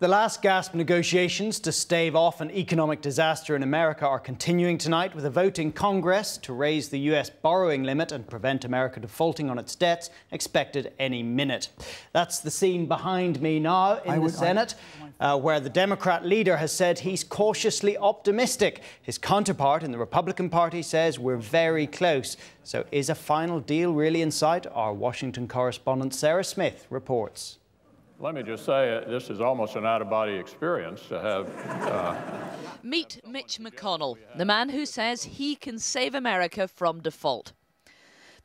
The last-gasp negotiations to stave off an economic disaster in America are continuing tonight with a vote in Congress to raise the US borrowing limit and prevent America defaulting on its debts expected any minute. That's the scene behind me now in the Senate, where the Democrat leader has said he's cautiously optimistic. His counterpart in the Republican Party says we're very close. So is a final deal really in sight? Our Washington correspondent Sarah Smith reports. Let me just say, this is almost an out-of-body experience to have... Meet Mitch McConnell, the man who says he can save America from default.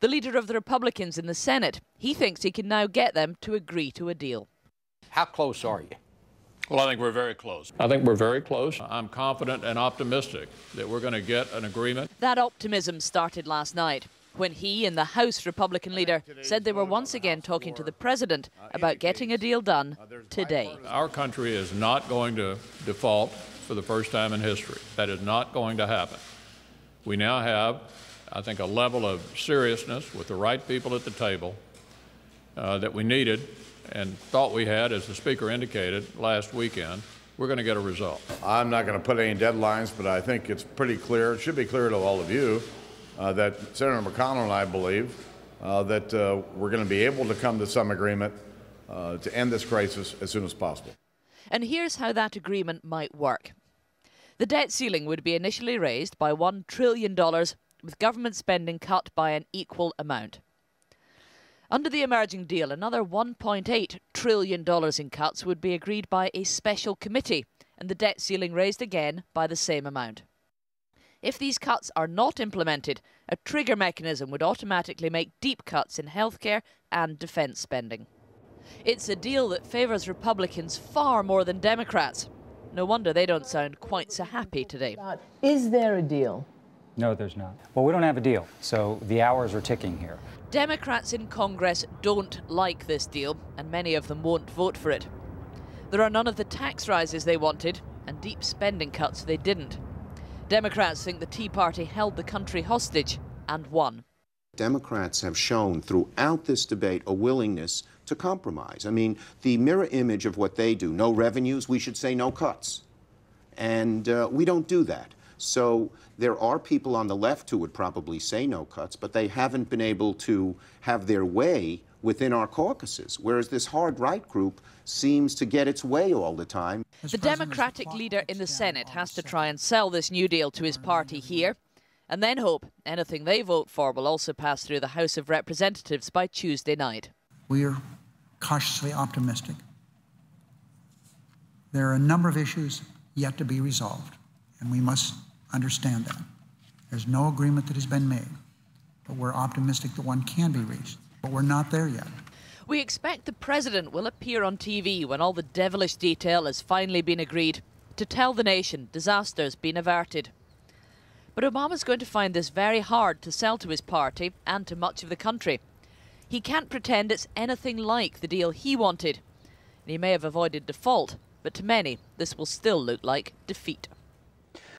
The leader of the Republicans in the Senate, he thinks he can now get them to agree to a deal. How close are you? Well, I think we're very close. I think we're very close. I'm confident and optimistic that we're going to get an agreement. That optimism started last night, when he and the House Republican leader said they were once again talking to the president about getting a deal done today. Our country is not going to default for the first time in history. That is not going to happen. We now have, I think, a level of seriousness with the right people at the table that we needed and thought we had, as the Speaker indicated last weekend. We're going to get a result. I'm not going to put any deadlines, but I think it's pretty clear, it should be clear to all of you, that Senator McConnell and I believe that we're going to be able to come to some agreement to end this crisis as soon as possible. And here's how that agreement might work. The debt ceiling would be initially raised by $1 trillion, with government spending cut by an equal amount. Under the emerging deal, another $1.8 trillion in cuts would be agreed by a special committee, and the debt ceiling raised again by the same amount. If these cuts are not implemented, a trigger mechanism would automatically make deep cuts in healthcare and defence spending. It's a deal that favours Republicans far more than Democrats. No wonder they don't sound quite so happy today. Is there a deal? No, there's not. Well, we don't have a deal, so the hours are ticking here. Democrats in Congress don't like this deal, and many of them won't vote for it. There are none of the tax rises they wanted, and deep spending cuts they didn't. Democrats think the Tea Party held the country hostage and won. Democrats have shown throughout this debate a willingness to compromise. I mean, the mirror image of what they do, no revenues, we should say no cuts. And we don't do that. So there are people on the left who would probably say no cuts, but they haven't been able to have their way within our caucuses, whereas this hard right group seems to get its way all the time. The Democratic leader in the Senate has to try and sell this new deal to his party here, and then hope anything they vote for will also pass through the House of Representatives by Tuesday night. We are cautiously optimistic. There are a number of issues yet to be resolved, and we must understand that. There's no agreement that has been made, but we're optimistic that one can be reached. But we're not there yet. We expect the president will appear on TV when all the devilish detail has finally been agreed, to tell the nation disaster's been averted. But Obama's going to find this very hard to sell to his party and to much of the country. He can't pretend it's anything like the deal he wanted. And he may have avoided default, but to many, this will still look like defeat.